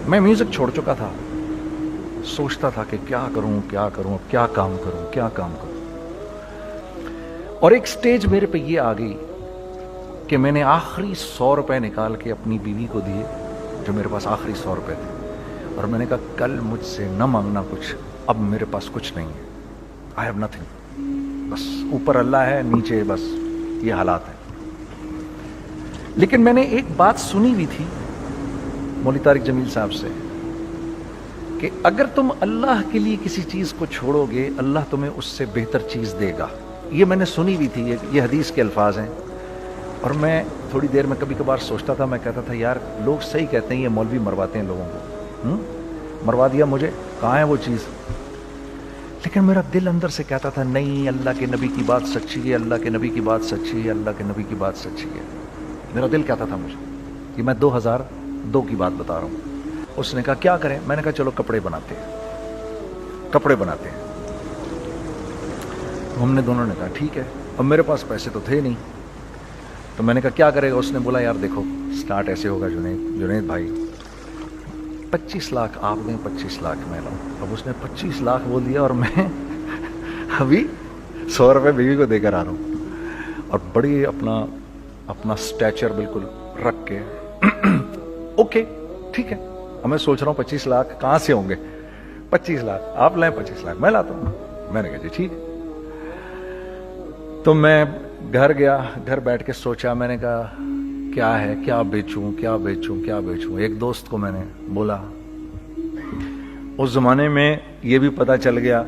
میں میوزک چھوڑ چکا تھا, سوچتا تھا کہ کیا کروں کیا کروں, کیا کام کروں کیا کام کروں. اور ایک سٹیج میرے پہ یہ آ گئی کہ میں نے آخری 100 روپے نکال کے اپنی بیوی کو دیے, جو میرے پاس آخری 100 روپے تھے, اور میں نے کہا کل مجھ سے نہ مانگنا کچھ, اب میرے پاس کچھ نہیں ہے, آئی ہیو نتھنگ, بس اوپر اللہ ہے نیچے بس یہ حالات ہیں. لیکن میں نے ایک بات سنی ہوئی تھی مولوی طارق جمیل صاحب سے کہ اگر تم اللہ کے لیے کسی چیز کو چھوڑو گے اللہ تمہیں اس سے بہتر چیز دے گا. یہ میں نے سنی ہوئی تھی, یہ حدیث کے الفاظ ہیں. اور میں تھوڑی دیر میں کبھی کبھار سوچتا تھا, میں کہتا تھا یار لوگ صحیح کہتے ہیں, یہ مولوی مرواتے ہیں لوگوں کو, مروا دیا مجھے, کہاں ہے وہ چیز. لیکن میرا دل اندر سے کہتا تھا نہیں, اللہ کے نبی کی بات سچی ہے, اللہ کے نبی کی بات سچی ہے, اللہ کے نبی کی بات سچی ہے. میرا دل کہتا تھا مجھے, یہ میں 2002 کی بات بتا رہا ہوں. اس نے کہا کیا کریں, میں نے کہا چلو کپڑے بناتے ہیں, کپڑے بناتے ہیں. ہم نے دونوں نے کہا ٹھیک ہے. اب میرے پاس پیسے تو تھے نہیں, تو میں نے کہا کیا کرے گا. اس نے بولا یار دیکھو سٹارٹ ایسے ہوگا جنید بھائی, 25 لاکھ آپ دیں 25 لاکھ میں لاؤں. اب اس نے 25 لاکھ بول دیا اور میں ابھی 100 روپے بیوی کو دے کر آ رہا ہوں, اور بڑی اپنا سٹیچر بالکل رکھ کے اوکے ٹھیک ہے. اب میں سوچ رہا ہوں 25 لاکھ کہاں سے ہوں گے, 25 لاکھ آپ لائیں 25 لاکھ میں لاتا ہوں. میں نے کہا جی ٹھیک ہے. تو میں گھر گیا, گھر بیٹھ کے سوچا, میں نے کہا کیا ہے, کیا بیچوں کیا بیچوں کیا بیچوں. ایک دوست کو میں نے بولا, اس زمانے میں یہ بھی پتا چل گیا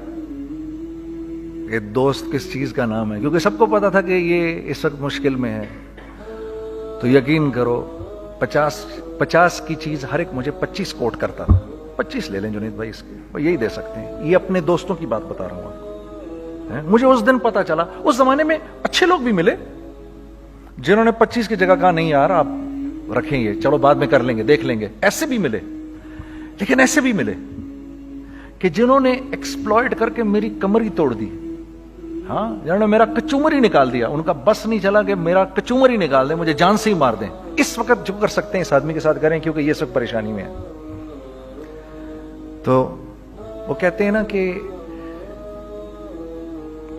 کہ دوست کس چیز کا نام ہے, کیونکہ سب کو پتا تھا کہ یہ اس وقت مشکل میں ہے. تو یقین کرو 50 کی چیز ہر ایک مجھے 25 کوٹ کرتا تھا. 25 لے لیں جنید بھائی اس کے, یہی دے سکتے ہیں. یہ اپنے دوستوں کی بات بتا رہا ہوں آپ کو. مجھے اس دن پتا چلا, اس زمانے میں اچھے لوگ بھی ملے جنہوں نے 25 کی جگہ کہا نہیں یار آپ رکھیں گے, چلو بعد میں کر لیں گے دیکھ لیں گے. ایسے بھی ملے, لیکن ایسے بھی ملے کہ جنہوں نے ایکسپلائٹ کر کے میری کمر ہی توڑ دی. ہاں, جنہوں نے میرا کچومر ہی نکال دیا. ان کا بس نہیں چلا کہ میرا کچومر ہی نکال دیں, مجھے جان سے ہی مار دیں. اس وقت جو کر سکتے ہیں اس آدمی کے ساتھ کریں, کیونکہ یہ سب پریشانی میں ہے. تو وہ کہتے ہیں نا کہ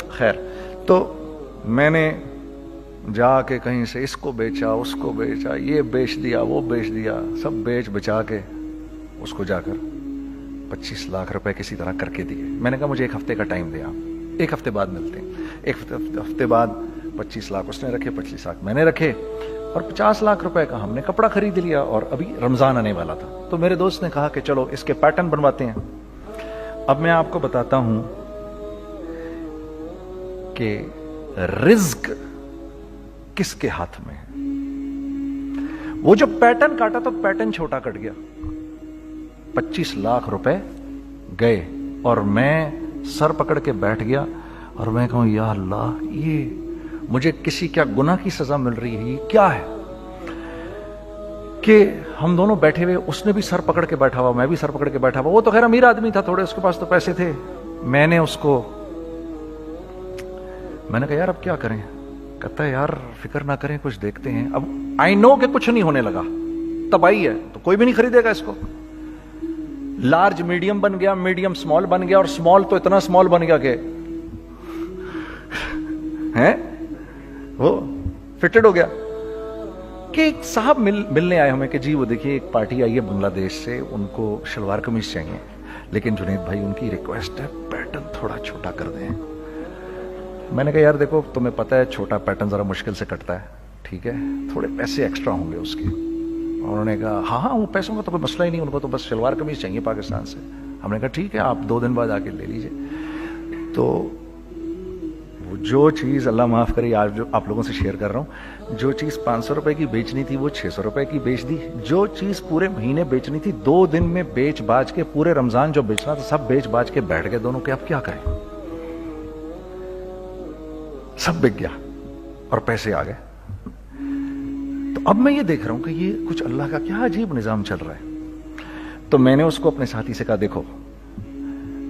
خیر, تو میں نے جا کے کہیں سے اس کو بیچا اس کو بیچا, یہ بیچ دیا وہ بیچ دیا, سب بیچ بچا کے اس کو جا کر 25 لاکھ روپے کسی طرح کر کے دیے. میں نے کہا مجھے 1 ہفتے کا ٹائم دیا, 1 ہفتے بعد ملتے ہیں. 1 ہفتے بعد 25 لاکھ اس نے رکھے, 25 لاکھ میں نے رکھے, اور 50 لاکھ روپے کا ہم نے کپڑا خرید لیا. اور ابھی رمضان آنے والا تھا, تو میرے دوست نے کہا کہ چلو اس کے پیٹرن بنواتے ہیں. اب میں آپ کو بتاتا ہوں کہ رزق کس کے ہاتھ میں ہے. وہ جو پیٹرن کاٹا تو پیٹرن چھوٹا کٹ گیا, 25 لاکھ روپے گئے, اور میں سر پکڑ کے بیٹھ گیا اور میں کہوں یا اللہ یہ مجھے کسی کیا گناہ کی سزا مل رہی ہے, یہ کیا ہے. کہ ہم دونوں بیٹھے ہوئے, اس نے بھی سر پکڑ کے بیٹھا ہوا, میں بھی سر پکڑ کے بیٹھا ہوا. وہ تو خیر امیر آدمی تھا تھوڑے, اس کے پاس تو پیسے تھے. میں نے اس کو میں نے کہا یار اب کیا کریں. کہتا ہے یار فکر نہ کریں کچھ دیکھتے ہیں. اب آئی نو کہ کچھ نہیں ہونے لگا, تباہی ہے, تو کوئی بھی نہیں خریدے گا اس کو. لارج میڈیم بن گیا, میڈیم سمال بن گیا, اور سمال تو اتنا سمال بن گیا کہ وہ فٹڈ ہو گیا. کہ ایک صاحب ملنے آئے ہمیں کہ جی وہ دیکھیے ایک پارٹی آئی ہے بنگلہ دیش سے, ان کو شلوار قمیض چاہیے, لیکن جنید بھائی ان کی ریکویسٹ ہے پیٹرن تھوڑا چھوٹا کر دیں. میں نے کہا یار دیکھو تمہیں پتہ ہے چھوٹا پیٹرن ذرا مشکل سے کٹتا ہے, ٹھیک ہے تھوڑے پیسے ایکسٹرا ہوں گے اس کے. اور انہوں نے کہا ہاں وہ پیسوں کا تو کوئی مسئلہ ہی نہیں, ان کو تو بس شلوار قمیض چاہیے پاکستان سے. ہم نے کہا ٹھیک ہے آپ 2 دن بعد آ کے لے لیجئے. تو وہ جو چیز اللہ معاف کرے آج جو آپ لوگوں سے شیئر کر رہا ہوں, جو چیز 500 روپے کی بیچنی تھی وہ 600 روپے کی بیچ دی. جو چیز پورے مہینے بیچنی تھی 2 دن میں بیچ باج کے, پورے رمضان جو بیچنا تھا سب بیچ باج کے بیٹھ گئے دونوں. کہ اب کیا کریں, سب بک گیا اور پیسے آ گئے. تو اب میں یہ دیکھ رہا ہوں کہ یہ کچھ اللہ کا کیا عجیب نظام چل رہا ہے. تو میں نے اس کو اپنے ساتھی سے کہا دیکھو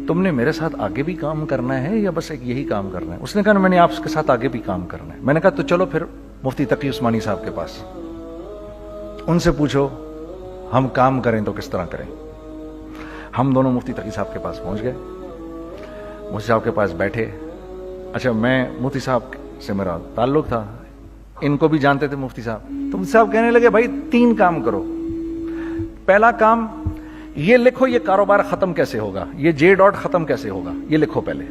تم نے میرے ساتھ آگے بھی کام کرنا ہے یا بس ایک یہی کام کرنا ہے. اس نے کہا میں نے آپ کے ساتھ آگے بھی کام کرنا ہے. میں نے کہا تو چلو پھر مفتی تقی عثمانی صاحب کے پاس, ان سے پوچھو ہم کام کریں تو کس طرح کریں. ہم دونوں مفتی تقی صاحب کے پاس پہنچ گئے. مفتی صاحب کے پاس بیٹھے. اچھا میں مفتی صاحب سے میرا تعلق تھا, ان کو بھی جانتے تھے مفتی صاحب. تو مفتی صاحب کہنے لگے بھائی 3 کام کرو. پہلا کام یہ لکھو یہ کاروبار ختم کیسے ہوگا, یہ جے ڈاٹ ختم کیسے ہوگا, یہ لکھو پہلے.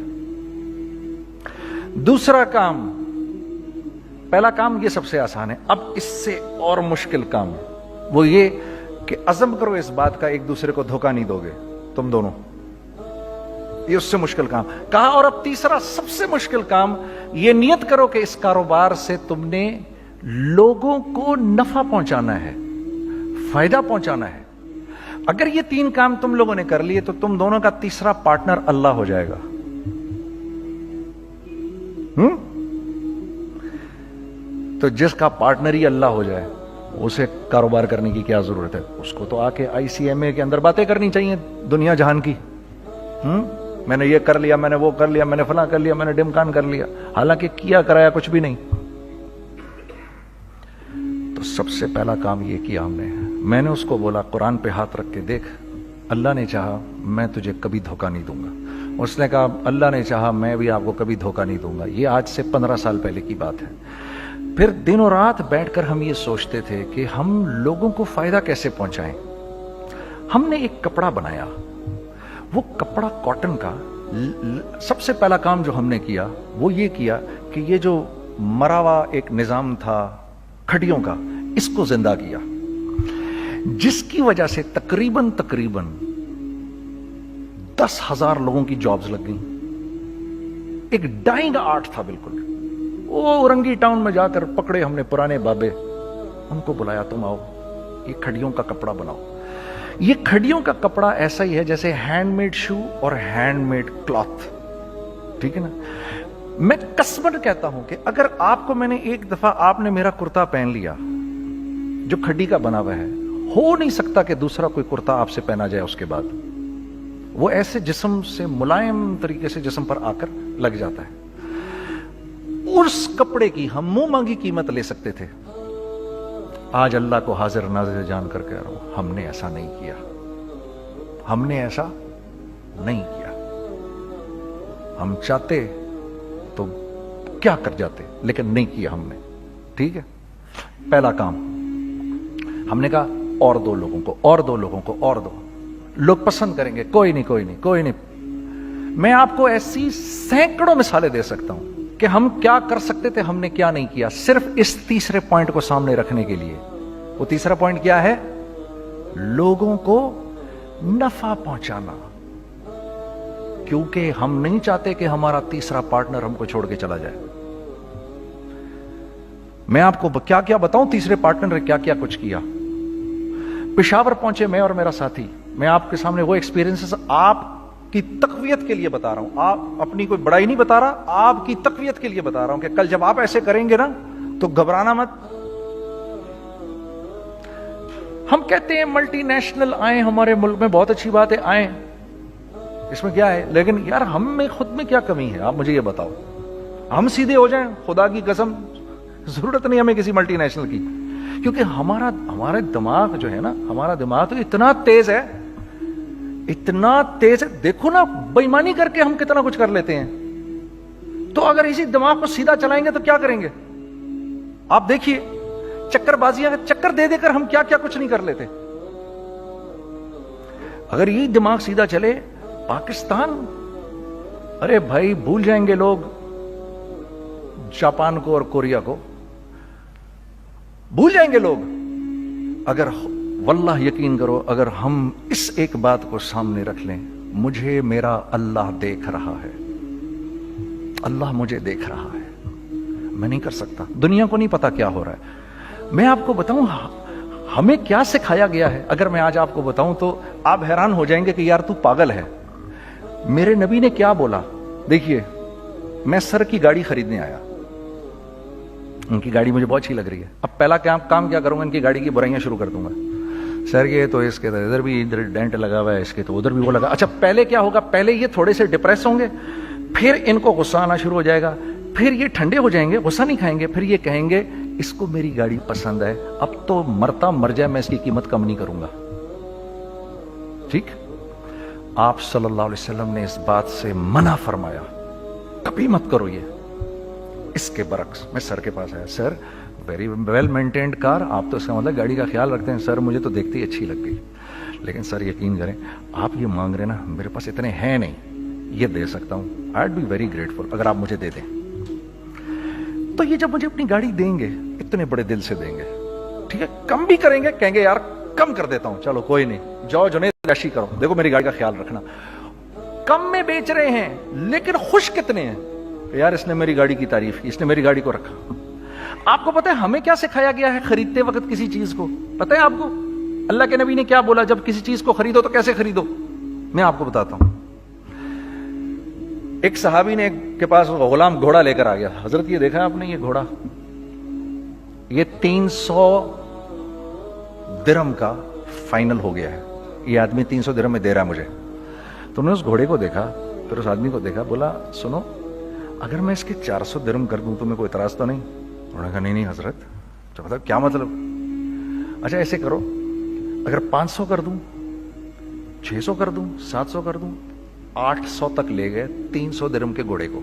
دوسرا کام, پہلا کام یہ سب سے آسان ہے, اب اس سے اور مشکل کام وہ یہ کہ عزم کرو اس بات کا ایک دوسرے کو دھوکہ نہیں دو گے تم دونوں, یہ اس سے مشکل کام کہا. اور اب تیسرا سب سے مشکل کام, یہ نیت کرو کہ اس کاروبار سے تم نے لوگوں کو نفع پہنچانا ہے, فائدہ پہنچانا ہے. اگر یہ 3 کام تم لوگوں نے کر لیے تو تم دونوں کا تیسرا پارٹنر اللہ ہو جائے گا. تو جس کا پارٹنر ہی اللہ ہو جائے اسے کاروبار کرنے کی کیا ضرورت ہے؟ اس کو تو آ کے ICMA کے اندر باتیں کرنی چاہیے دنیا جہان کی. میں نے یہ کر لیا, میں نے وہ کر لیا, میں نے فلاں کر لیا, میں نے ڈمکان کر لیا, حالانکہ کیا کرایا کچھ بھی نہیں. تو سب سے پہلا کام یہ کیا ہم نے. میں نے اس کو بولا قرآن پہ ہاتھ رکھ کے دیکھ, اللہ نے چاہا میں تجھے کبھی دھوکہ نہیں دوں گا. اس نے کہا اللہ نے چاہا میں بھی آپ کو کبھی دھوکہ نہیں دوں گا. یہ آج سے 15 سال پہلے کی بات ہے. پھر دن و رات بیٹھ کر ہم یہ سوچتے تھے کہ ہم لوگوں کو فائدہ کیسے پہنچائیں. ہم نے ایک کپڑا بنایا, وہ کپڑا کاٹن کا. سب سے پہلا کام جو ہم نے کیا وہ یہ کیا کہ یہ جو مرا ہوا ایک نظام تھا کھڑیوں کا, اس کو زندہ کیا, جس کی وجہ سے تقریباً 10,000 لوگوں کی جابز لگ گئیں. ایک ڈائنگ آرٹ تھا بالکل. وہ اورنگی ٹاؤن میں جا کر پکڑے ہم نے پرانے بابے, ان کو بلایا تم آؤ یہ کھڑیوں کا کپڑا بناؤ. یہ کھڑیوں کا کپڑا ایسا ہی ہے جیسے ہینڈ میڈ شو اور ہینڈ میڈ کلاتھ, ٹھیک ہے نا. میں قسمن کہتا ہوں کہ اگر آپ کو میں نے ایک دفعہ آپ نے میرا کرتا پہن لیا جو کھڑی کا بنا ہوا ہے, ہو نہیں سکتا کہ دوسرا کوئی کرتا آپ سے پہنا جائے اس کے بعد. وہ ایسے جسم سے ملائم طریقے سے جسم پر آ کر لگ جاتا ہے. اس کپڑے کی ہم منہ مانگی قیمت لے سکتے تھے. آج اللہ کو حاضر ناظر جان کر کہہ رہا ہوں, ہم نے ایسا نہیں کیا. ہم نے ایسا نہیں کیا. ہم چاہتے تو کیا کر جاتے, لیکن نہیں کیا ہم نے. ٹھیک ہے, پہلا کام ہم نے کہا اور 2 لوگوں کو, اور 2 لوگوں کو, اور 2 لوگ پسند کریں گے. کوئی نہیں کوئی نہیں کوئی نہیں. میں آپ کو ایسی سینکڑوں مثالیں دے سکتا ہوں کہ ہم کیا کر سکتے تھے, ہم نے کیا نہیں کیا, صرف اس تیسرے پوائنٹ کو سامنے رکھنے کے لیے. وہ تیسرا پوائنٹ کیا ہے؟ لوگوں کو نفع پہنچانا. کیونکہ ہم نہیں چاہتے کہ ہمارا تیسرا پارٹنر ہم کو چھوڑ کے چلا جائے. میں آپ کو کیا کیا بتاؤں, تیسرے پارٹنر نے کیا کیا کچھ کیا. پشاور پہنچے میں اور میرا ساتھی. میں آپ کے سامنے وہ ایکسپیرینسز آپ کی تقویت کے لیے بتا رہا ہوں, آپ اپنی کوئی بڑائی نہیں بتا رہا, آپ کی تقویت کے لیے بتا رہا ہوں کہ کل جب آپ ایسے کریں گے نا تو گھبرانا مت. ہم کہتے ہیں ملٹی نیشنل آئیں ہمارے ملک میں, بہت اچھی بات ہے, آئیں, اس میں کیا ہے, لیکن یار ہم میں خود میں کیا کمی ہے, آپ مجھے یہ بتاؤ. ہم سیدھے ہو جائیں, خدا کی قسم ضرورت نہیں ہمیں کسی ملٹی نیشنل کی. کیونکہ ہمارا دماغ جو ہے نا, ہمارا دماغ تو اتنا تیز ہے, اتنا تیز ہے. دیکھو نا بےایمانی کر کے ہم کتنا کچھ کر لیتے ہیں. تو اگر اسی دماغ کو سیدھا چلائیں گے تو کیا کریں گے آپ دیکھیے. چکر بازیاں چکر دے دے کر ہم کیا کیا کچھ نہیں کر لیتے. اگر یہی دماغ سیدھا چلے, پاکستان, ارے بھائی بھول جائیں گے لوگ جاپان کو اور کوریا کو, بھول جائیں گے لوگ. اگر واللہ یقین کرو, اگر ہم اس ایک بات کو سامنے رکھ لیں, مجھے میرا اللہ دیکھ رہا ہے, اللہ مجھے دیکھ رہا ہے, میں نہیں کر سکتا. دنیا کو نہیں پتا کیا ہو رہا ہے. میں آپ کو بتاؤں ہمیں کیا سکھایا گیا ہے, اگر میں آج آپ کو بتاؤں تو آپ حیران ہو جائیں گے کہ یار تو پاگل ہے. میرے نبی نے کیا بولا, دیکھیے میں سر کی گاڑی خریدنے آیا, ان کی گاڑی مجھے بہت اچھی لگ رہی ہے. اب پہلا کام کیا کروں گا, ان کی گاڑی کی برائیاں شروع کر دوں گا. سر کے تو اس کے تو ادھر بھی ڈینٹ لگا ہوا ہے, اس کے تو ادھر بھی وہ لگا. اچھا پہلے کیا ہوگا, پہلے یہ تھوڑے سے ڈپریس ہوں گے, پھر ان کو غصہ آنا شروع ہو جائے گا, پھر یہ ٹھنڈے ہو جائیں گے, غصہ نہیں کھائیں گے, پھر یہ کہیں گے اس کو میری گاڑی پسند ہے, اب تو مرتا مر جائے میں اس کی قیمت کم نہیں کروں گا. ٹھیک. آپ صلی اللہ علیہ وسلم نے اس بات سے منع فرمایا, کبھی مت کرو یہ. اس کے برعکس میں سر کے پاس آیا, سر ویری ویل مینٹینڈ کار, آپ تو اس کا مطلب گاڑی کا خیال رکھتے ہیں. سر مجھے تو دیکھتے ہی اچھی لگ گئی, لیکن سر یقین کریں آپ یہ مانگ رہے نا, میرے پاس اتنے ہیں نہیں, یہ دے سکتا ہوں. I would be very grateful اگر آپ مجھے دے دیں. تو یہ جب مجھے اپنی گاڑی دیں گے اتنے بڑے دل سے دیں گے, ٹھیک ہے, کم بھی کریں گے, کہیں گے یار کم کر دیتا ہوں, چلو کوئی نہیں, جاؤ جنید رشی کرو, دیکھو میری گاڑی کا خیال رکھنا. کم میں بیچ رہے ہیں لیکن خوش کتنے ہیں کہ یار اس نے میری گاڑی کی تعریف کی, اس نے میری گاڑی کو رکھا. آپ کو پتہ ہے ہمیں کیا سکھایا گیا ہے خریدتے وقت کسی چیز کو؟ پتہ ہے آپ کو اللہ کے نبی نے کیا بولا جب کسی چیز کو خریدو تو کیسے خریدو؟ میں آپ کو بتاتا ہوں. ایک صحابی نے کے پاس غلام گھوڑا لے کر آ گیا. حضرت یہ دیکھا آپ نے, یہ گھوڑا یہ 300 درہم کا فائنل ہو گیا ہے, یہ آدمی 300 درہم میں دے رہا ہے مجھے. تو انہوں نے اس گھوڑے کو دیکھا, پھر اس آدمی کو دیکھا, بولا سنو اگر میں اس کے 400 درہم کر دوں تو میں کوئی اعتراض تو نہیں؟ انہوں نے کہا نہیں حضرت. تو مطلب کیا مطلب؟ اچھا ایسے کرو, اگر 500 کر دوں, 600 کر دوں, 700 کر دوں, 800 تک لے گئے 300 درہم کے گھوڑے کو.